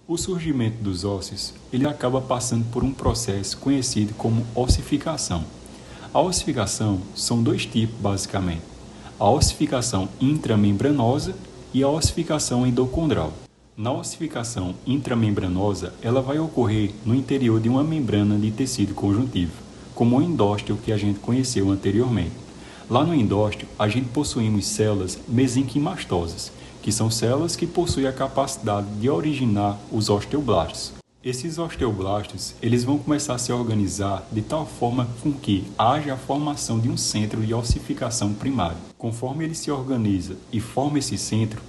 O surgimento dos ossos, ele acaba passando por um processo conhecido como ossificação. A ossificação são dois tipos, basicamente. A ossificação intramembranosa e a ossificação endocondral. Na ossificação intramembranosa, ela vai ocorrer no interior de uma membrana de tecido conjuntivo, como o endósteo que a gente conheceu anteriormente. Lá no endósteo, a gente possuímos células mesenquimastosas, que são células que possuem a capacidade de originar os osteoblastos. Esses osteoblastos, eles vão começar a se organizar de tal forma com que haja a formação de um centro de ossificação primário. Conforme ele se organiza e forma esse centro,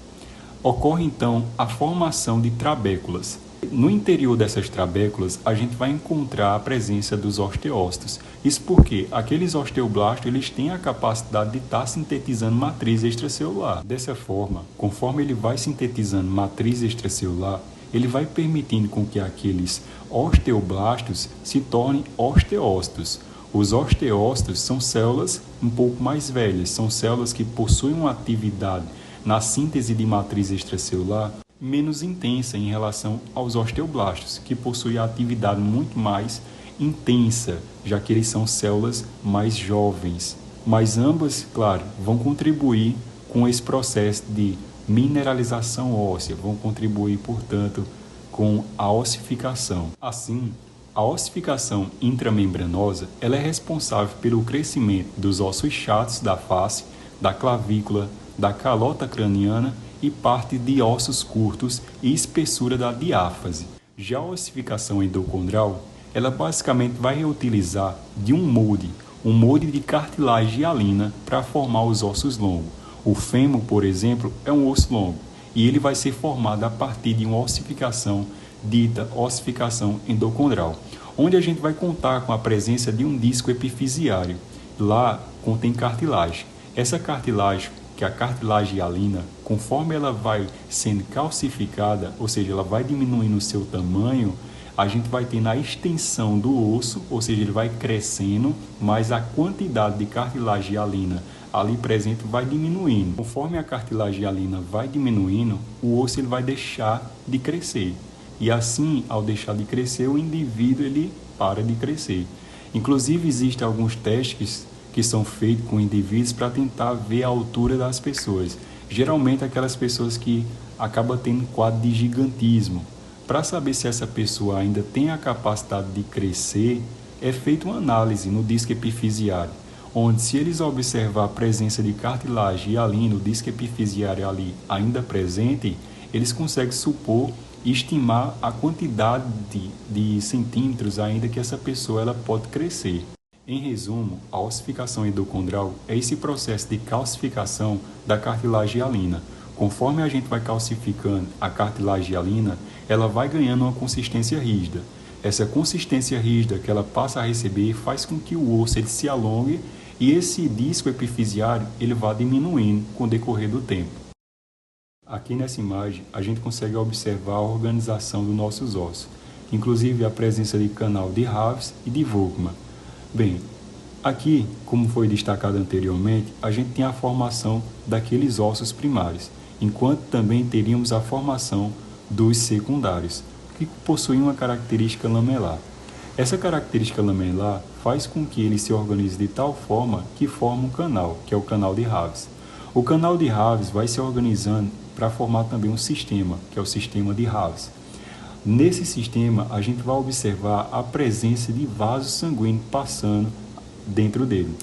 ocorre então a formação de trabéculas. No interior dessas trabéculas, a gente vai encontrar a presença dos osteócitos. Isso porque aqueles osteoblastos eles têm a capacidade de estar sintetizando matriz extracelular. Dessa forma, conforme ele vai sintetizando matriz extracelular, ele vai permitindo com que aqueles osteoblastos se tornem osteócitos. Os osteócitos são células um pouco mais velhas, são células que possuem uma atividade na síntese de matriz extracelular menos intensa em relação aos osteoblastos, que possuem a atividade muito mais intensa, já que eles são células mais jovens. Mas ambas, claro, vão contribuir com esse processo de mineralização óssea, vão contribuir, portanto, com a ossificação. Assim, a ossificação intramembranosa ela é responsável pelo crescimento dos ossos chatos da face, da clavícula, da calota craniana e parte de ossos curtos e espessura da diáfase. Já a ossificação endocondral, ela basicamente vai reutilizar de um molde de cartilagem hialina para formar os ossos longos. O fêmur, por exemplo, é um osso longo e ele vai ser formado a partir de uma ossificação dita ossificação endocondral, onde a gente vai contar com a presença de um disco epifisiário. Lá contém cartilagem. Essa cartilagem, que é a cartilagem hialina, conforme ela vai sendo calcificada, ou seja, ela vai diminuindo o seu tamanho, a gente vai tendo a extensão do osso, ou seja, ele vai crescendo, mas a quantidade de cartilagem hialina ali presente vai diminuindo. Conforme a cartilagem hialina vai diminuindo, o osso ele vai deixar de crescer. E assim, ao deixar de crescer, o indivíduo ele para de crescer. Inclusive, existem alguns testes que são feitos com indivíduos para tentar ver a altura das pessoas. Geralmente aquelas pessoas que acabam tendo quadro de gigantismo. Para saber se essa pessoa ainda tem a capacidade de crescer, é feita uma análise no disco epifisiário, onde se eles observar a presença de cartilagem hialina, o disco epifisiário ali ainda presente, eles conseguem supor e estimar a quantidade de centímetros ainda que essa pessoa ela pode crescer. Em resumo, a ossificação endocondral é esse processo de calcificação da cartilagem hialina. Conforme a gente vai calcificando a cartilagem hialina, ela vai ganhando uma consistência rígida. Essa consistência rígida que ela passa a receber faz com que o osso ele se alongue e esse disco epifisiário ele vá diminuindo com o decorrer do tempo. Aqui nessa imagem, a gente consegue observar a organização dos nossos ossos, inclusive a presença de canal de Haves e de Volkmann. Bem, aqui, como foi destacado anteriormente, a gente tem a formação daqueles ossos primários, enquanto também teríamos a formação dos secundários, que possuem uma característica lamelar. Essa característica lamelar faz com que ele se organize de tal forma que forma um canal, que é o canal de Haves. O canal de Haves vai se organizando para formar também um sistema, que é o sistema de Haves. Nesse sistema, a gente vai observar a presença de vasos sanguíneos passando dentro dele.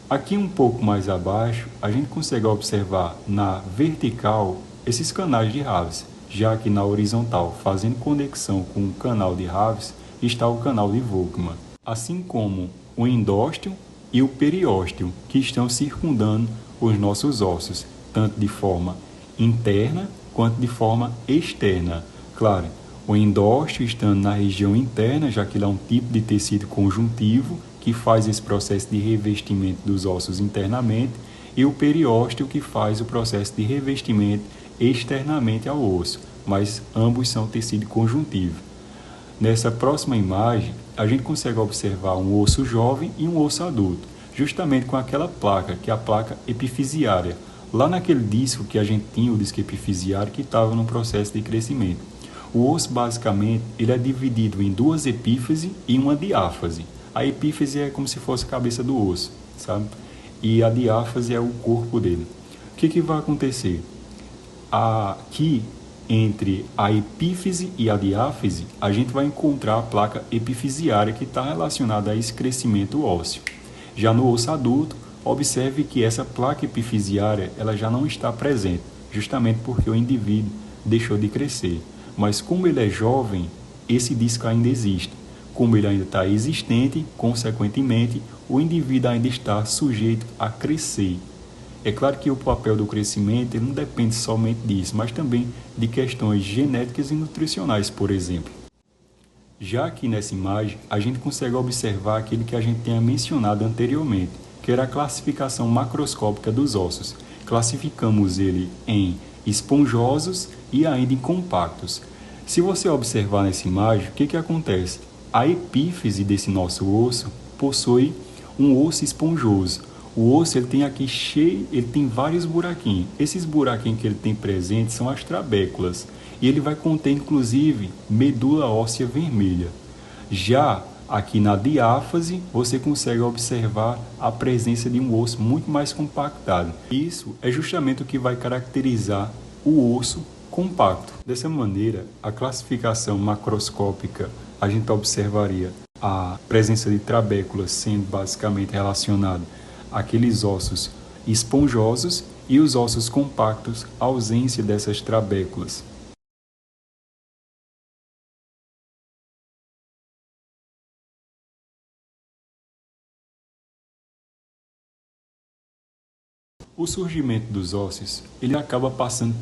Aqui um pouco mais abaixo, a gente consegue observar na vertical esses canais de Haves, já que na horizontal, fazendo conexão com o canal de Haves, está o canal de Volkmann, assim como o endósteo e o periósteo, que estão circundando os nossos ossos, tanto de forma interna quanto de forma externa. Claro, o endósteo estando na região interna, já que ele é um tipo de tecido conjuntivo que faz esse processo de revestimento dos ossos internamente, e o periósteo que faz o processo de revestimento externamente ao osso, mas ambos são tecido conjuntivo. Nessa próxima imagem, a gente consegue observar um osso jovem e um osso adulto, justamente com aquela placa, que é a placa epifisiária, lá naquele disco que a gente tinha, o disco epifisiário, que estava no processo de crescimento. O osso, basicamente, ele é dividido em duas epífises e uma diáfase. A epífise é como se fosse a cabeça do osso, sabe? E a diáfase é o corpo dele. O que vai acontecer? Aqui, entre a epífise e a diáfise, a gente vai encontrar a placa epifisiária que está relacionada a esse crescimento ósseo. Já no osso adulto, observe que essa placa epifisiária ela já não está presente, justamente porque o indivíduo deixou de crescer. Mas como ele é jovem, esse disco ainda existe. Como ele ainda está existente, consequentemente, o indivíduo ainda está sujeito a crescer. É claro que o papel do crescimento ele não depende somente disso, mas também de questões genéticas e nutricionais, por exemplo. Já aqui nessa imagem, a gente consegue observar aquele que a gente tinha mencionado anteriormente, que era a classificação macroscópica dos ossos. Classificamos ele em esponjosos e ainda em compactos. Se você observar nessa imagem, o que acontece? A epífise desse nosso osso possui um osso esponjoso. O osso ele tem aqui cheio, ele tem vários buraquinhos. Esses buraquinhos que ele tem presente são as trabéculas. E ele vai conter, inclusive, medula óssea vermelha. Já aqui na diáfase, você consegue observar a presença de um osso muito mais compactado. Isso é justamente o que vai caracterizar o osso compacto. Dessa maneira, a classificação macroscópica, a gente observaria a presença de trabéculas sendo basicamente relacionada àqueles ossos esponjosos e os ossos compactos, a ausência dessas trabéculas. O surgimento dos ossos, ele acaba passando por